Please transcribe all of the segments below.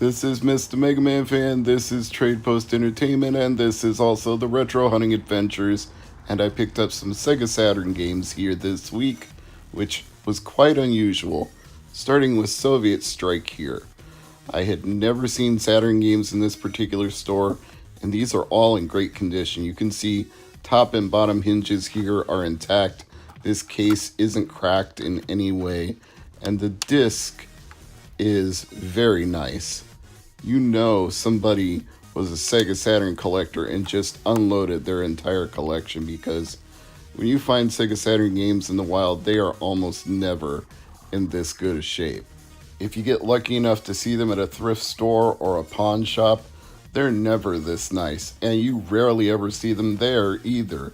This is Mr. MegaManFan, this is Trade Post Entertainment, and this is also the Retro Hunting Adventures. And I picked up some Sega Saturn games here this week, which was quite unusual, starting with Soviet Strike here. I had never seen Saturn games in this particular store, and these are all in great condition. You can see top and bottom hinges here are intact. This case isn't cracked in any way, and the disc is very nice. You know somebody was a Sega Saturn collector and just unloaded their entire collection, because when you find Sega Saturn games in the wild, they are almost never in this good a shape. If you get lucky enough to see them at a thrift store or a pawn shop, they're never this nice, and you rarely ever see them there either.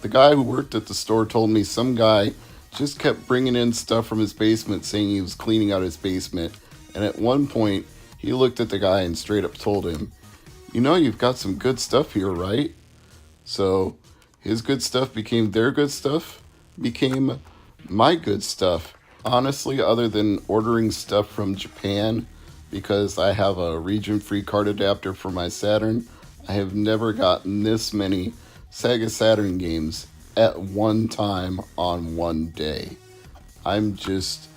The guy who worked at the store told me some guy just kept bringing in stuff from his basement saying he was cleaning out his basement, and at one point he looked at the guy and straight up told him, "You know you've got some good stuff here, right?" So his good stuff became their good stuff, became my good stuff. Honestly, other than ordering stuff from Japan, because I have a region-free card adapter for my Saturn, I have never gotten this many Sega Saturn games at one time on one day. I'm just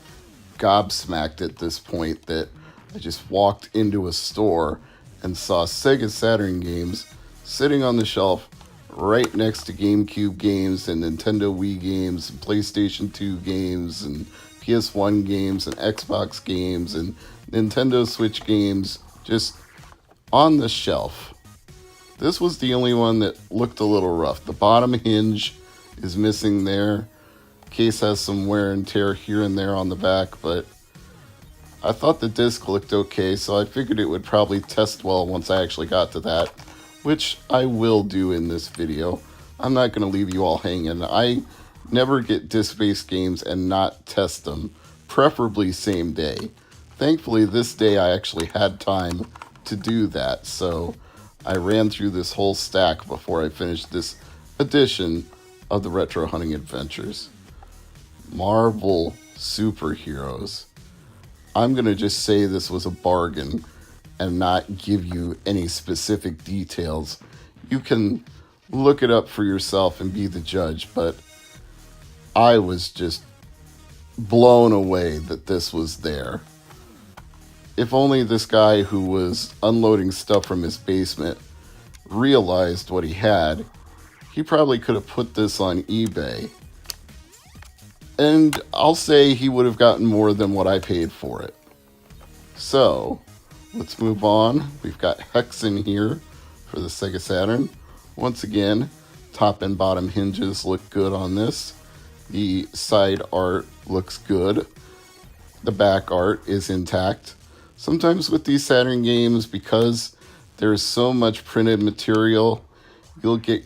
gobsmacked at this point that I just walked into a store and saw Sega Saturn games sitting on the shelf right next to GameCube games and Nintendo Wii games and PlayStation 2 games and PS1 games and Xbox games and Nintendo Switch games just on the shelf. This was the only one that looked a little rough. The bottom hinge is missing there. Case has some wear and tear here and there on the back, but I thought the disc looked okay, so I figured it would probably test well once I actually got to that, which I will do in this video. I'm not going to leave you all hanging. I never get disc-based games and not test them, preferably same day. Thankfully, this day I actually had time to do that, so I ran through this whole stack before I finished this edition of the Retro Hunting Adventures. Marvel Superheroes. I'm going to just say this was a bargain and not give you any specific details. You can look it up for yourself and be the judge, but I was just blown away that this was there. If only this guy who was unloading stuff from his basement realized what he had, he probably could have put this on eBay. And I'll say he would have gotten more than what I paid for it. So, let's move on. We've got Hex in here for the Sega Saturn. Once again, top and bottom hinges look good on this. The side art looks good. The back art is intact. Sometimes with these Saturn games, because there's so much printed material, you'll get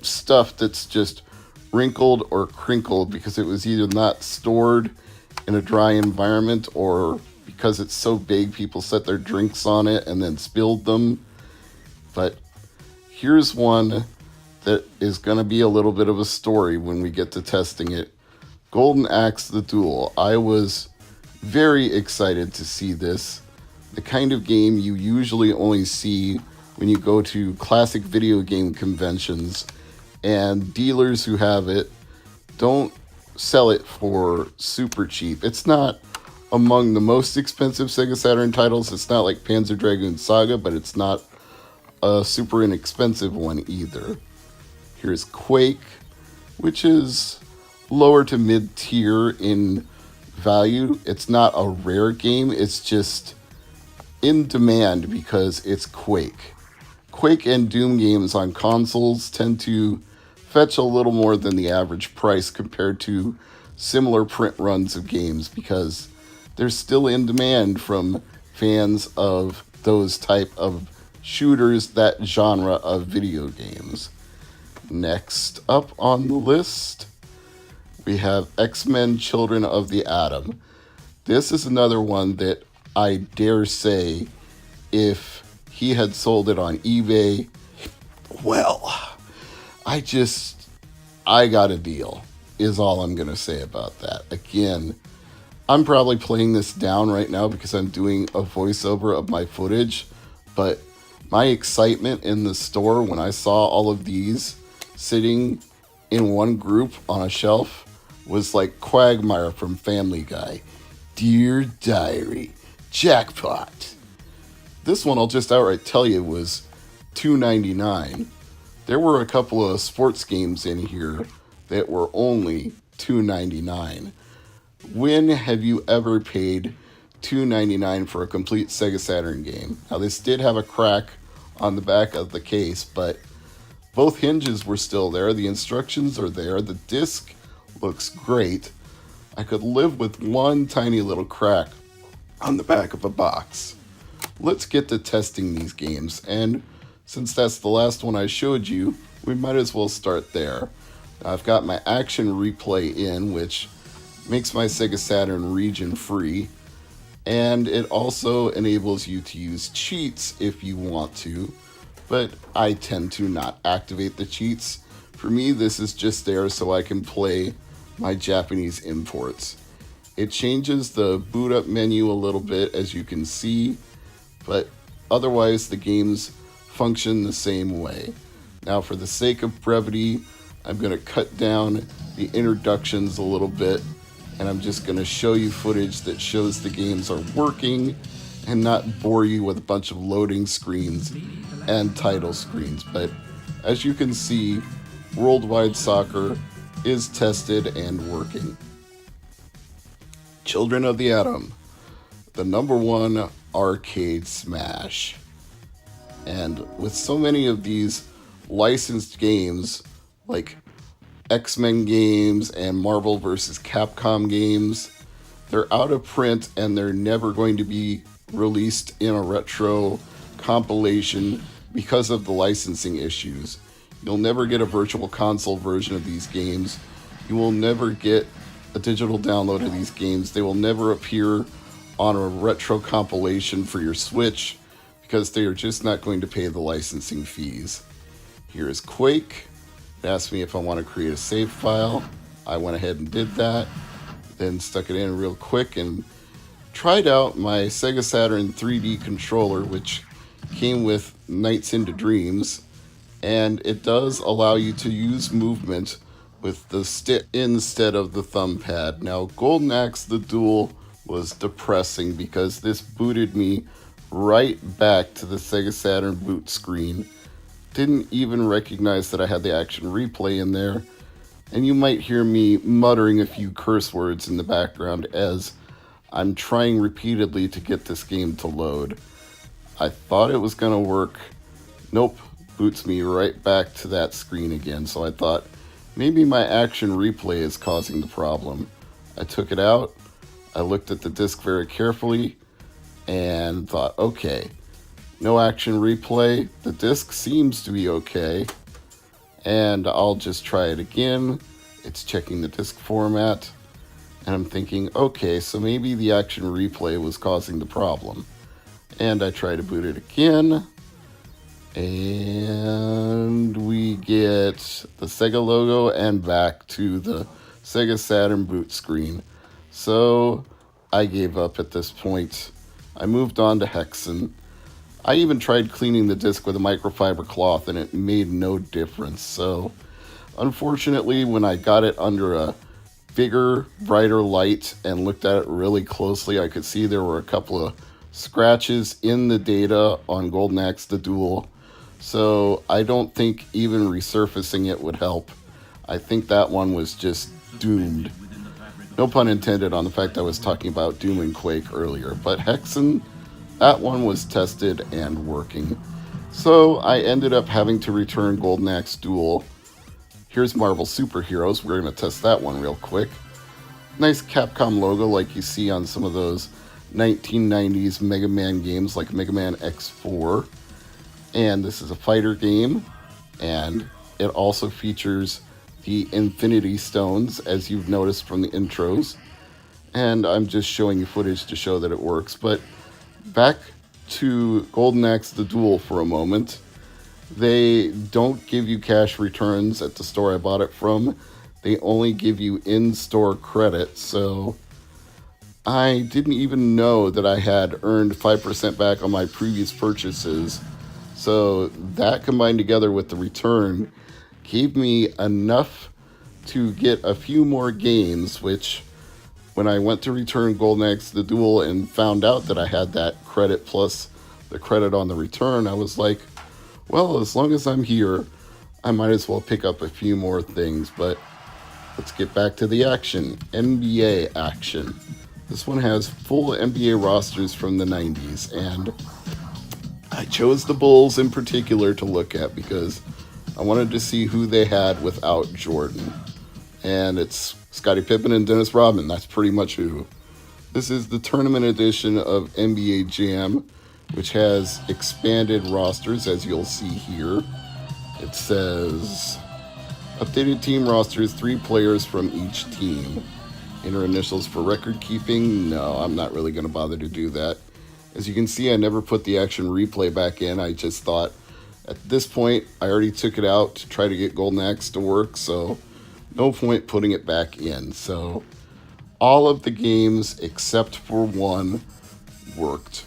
stuff that's just wrinkled or crinkled because it was either not stored in a dry environment, or because it's so big people set their drinks on it and then spilled them. But here's one that is going to be a little bit of a story when we get to testing it. Golden Axe the Duel. I was very excited to see this. The kind of game you usually only see when you go to classic video game conventions, and dealers who have it don't sell it for super cheap. It's not among the most expensive Sega Saturn titles. It's not like Panzer Dragoon Saga, but it's not a super inexpensive one either. Here's Quake, which is lower to mid-tier in value. It's not a rare game, it's just in demand because it's Quake. Quake and Doom games on consoles tend to fetch a little more than the average price compared to similar print runs of games, because they're still in demand from fans of those type of shooters, that genre of video games. Next up on the list, we have X-Men Children of the Atom. This is another one that I dare say, if he had sold it on eBay, well, I got a deal, is all I'm going to say about that. Again, I'm probably playing this down right now because I'm doing a voiceover of my footage, but my excitement in the store when I saw all of these sitting in one group on a shelf was like Quagmire from Family Guy. Dear Diary, jackpot. This one I'll just outright tell you was $2.99. There were a couple of sports games in here that were only $2.99. When have you ever paid $2.99 for a complete Sega Saturn game? Now, this did have a crack on the back of the case, but both hinges were still there. The instructions are there. The disc looks great. I could live with one tiny little crack on the back of a box. Let's get to testing these games, and since that's the last one I showed you, we might as well start there. Now, I've got my action replay in, which makes my Sega Saturn region free, and it also enables you to use cheats if you want to, but I tend to not activate the cheats. For me, this is just there so I can play my Japanese imports. It changes the boot up menu a little bit, as you can see, but otherwise the games function the same way. Now, for the sake of brevity, I'm going to cut down the introductions a little bit, and I'm just going to show you footage that shows the games are working and not bore you with a bunch of loading screens and title screens. But as you can see, Worldwide Soccer is tested and working. Children of the Atom, the #1 arcade smash. And with so many of these licensed games, like X-Men games and Marvel vs. Capcom games, they're out of print and they're never going to be released in a retro compilation because of the licensing issues. You'll never get a virtual console version of these games. You will never get a digital download of these games. They will never appear on a retro compilation for your Switch because they are just not going to pay the licensing fees. Here is Quake. It asked me if I want to create a save file. I went ahead and did that, then stuck it in real quick and tried out my Sega Saturn 3D controller, which came with Nights into Dreams, and it does allow you to use movement with the stick instead of the thumb pad. Now, Golden Axe the Duel was depressing because this booted me right back to the Sega Saturn boot screen. Didn't even recognize that I had the action replay in there, and you might hear me muttering a few curse words in the background as I'm trying repeatedly to get this game to load. I thought it was going to work. Nope, boots me right back to that screen again, so I thought maybe my action replay is causing the problem. I took it out, I looked at the disc very carefully, and thought, okay, no action replay, the disc seems to be okay, and I'll just try it again. It's checking the disc format, and I'm thinking, okay, so maybe the action replay was causing the problem. And I try to boot it again, and we get the Sega logo and back to the Sega Saturn boot screen. So I gave up at this point. I moved on to Hexen. I even tried cleaning the disc with a microfiber cloth and it made no difference. So unfortunately, when I got it under a bigger, brighter light and looked at it really closely, I could see there were a couple of scratches in the data on Golden Axe the Duel. So I don't think even resurfacing it would help. I think that one was just doomed. No pun intended on the fact I was talking about Doom and Quake earlier, but Hexen, that one was tested and working. So I ended up having to return Golden Axe Duel. Here's Marvel Superheroes. We're going to test that one real quick. Nice Capcom logo like you see on some of those 1990s Mega Man games like Mega Man X4. And this is a fighter game, and it also features the Infinity Stones, as you've noticed from the intros. And I'm just showing you footage to show that it works. But back to Golden Axe the Duel for a moment. They don't give you cash returns at the store I bought it from. They only give you in-store credit, so I didn't even know that I had earned 5% back on my previous purchases. So that combined together with the return gave me enough to get a few more games, which when I went to return Golden Axe the Duel and found out that I had that credit plus the credit on the return, I was like, well, as long as I'm here, I might as well pick up a few more things. But let's get back to the action. NBA action. This one has full NBA rosters from the 90s, and I chose the Bulls in particular to look at because I wanted to see who they had without Jordan. And it's Scottie Pippen and Dennis Rodman. That's pretty much who. This is the tournament edition of NBA Jam, which has expanded rosters, as you'll see here. It says, updated team rosters, 3 players from each team. Enter initials for record keeping. No, I'm not really going to bother to do that. As you can see, I never put the action replay back in. I just thought, at this point, I already took it out to try to get Golden Axe to work, so no point putting it back in. So all of the games except for one worked.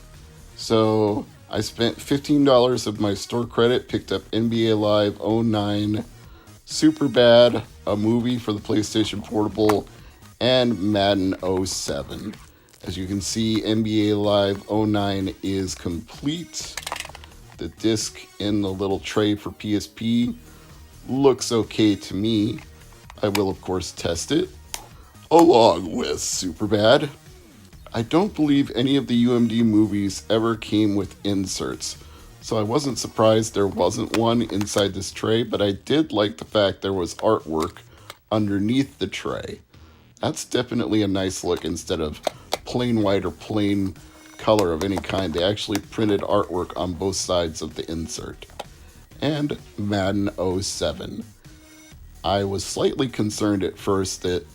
So I spent $15 of my store credit, picked up NBA Live 09, Superbad, a movie for the PlayStation Portable, and Madden 07. As you can see, NBA Live 09 is complete. The disc in the little tray for PSP looks okay to me. I will, of course, test it, along with Superbad. I don't believe any of the UMD movies ever came with inserts, so I wasn't surprised there wasn't one inside this tray, but I did like the fact there was artwork underneath the tray. That's definitely a nice look instead of plain white or plain color of any kind. They actually printed artwork on both sides of the insert. And Madden 07. I was slightly concerned at first that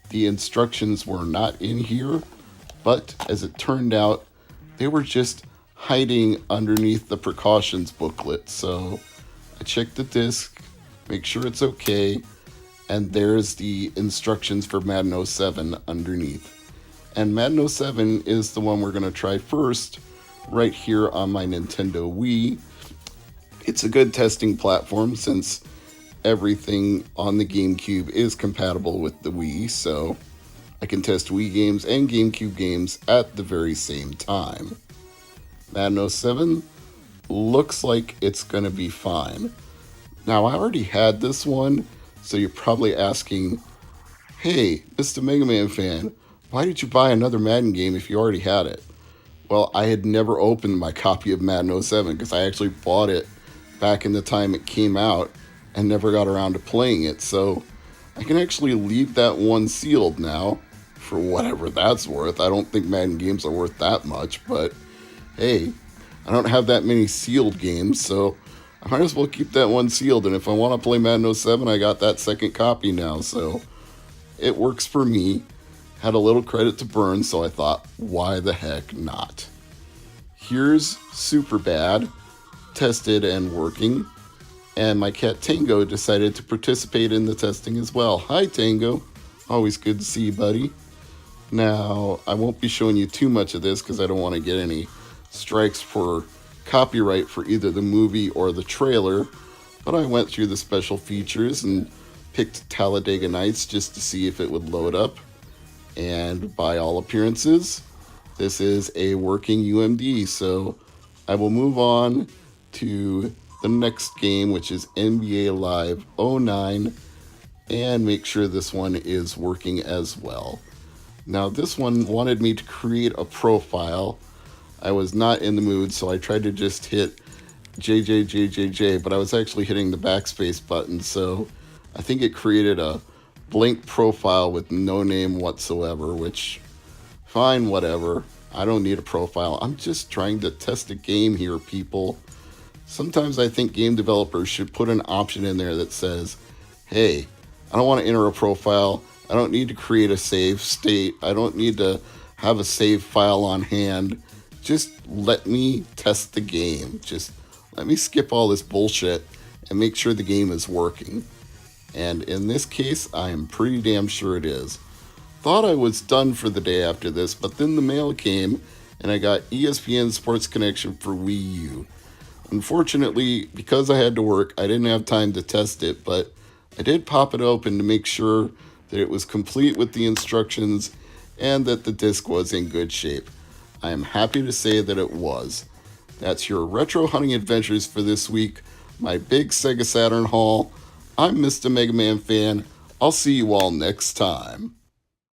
the instructions were not in here, but as it turned out, they were just hiding underneath the precautions booklet. So I checked the disc, make sure it's okay, and there's the instructions for Madden 07 underneath. And Madden 07 is the one we're going to try first right here on my Nintendo Wii. It's a good testing platform since everything on the GameCube is compatible with the Wii, so I can test Wii games and GameCube games at the very same time. Madden 07 looks like it's going to be fine. Now, I already had this one, so you're probably asking, hey, Mr. MegaManFan, why did you buy another Madden game if you already had it? Well, I had never opened my copy of Madden 07 because I actually bought it back in the time it came out and never got around to playing it, so I can actually leave that one sealed now for whatever that's worth. I don't think Madden games are worth that much, but hey, I don't have that many sealed games, so I might as well keep that one sealed, and if I want to play Madden 07, I got that second copy now, so it works for me. Had a little credit to burn, so I thought, why the heck not? Here's Superbad, tested and working, and my cat Tango decided to participate in the testing as well. Hi Tango, always good to see you, buddy. Now, I won't be showing you too much of this because I don't want to get any strikes for copyright for either the movie or the trailer, but I went through the special features and picked Talladega Nights just to see if it would load up. And by all appearances, this is a working UMD, so I will move on to the next game, which is NBA Live 09, and make sure this one is working as well. Now, this one wanted me to create a profile. I was not in the mood, so I tried to just hit JJJJJ, but I was actually hitting the backspace button, so I think it created a blank profile with no name whatsoever, which, fine, whatever. I don't need a profile. I'm just trying to test a game here, people. Sometimes I think game developers should put an option in there that says, hey, I don't want to enter a profile. I don't need to create a save state. I don't need to have a save file on hand. Just let me test the game. Just let me skip all this bullshit and make sure the game is working. And in this case, I am pretty damn sure it is. thought I was done for the day after this, but then the mail came and I got ESPN Sports Connection for Wii U. Unfortunately, because I had to work, I didn't have time to test it, but I did pop it open to make sure that it was complete with the instructions and that the disc was in good shape. I am happy to say that it was. That's your retro hunting adventures for this week, my big Sega Saturn haul. I'm Mr. MegaManFan. I'll see you all next time.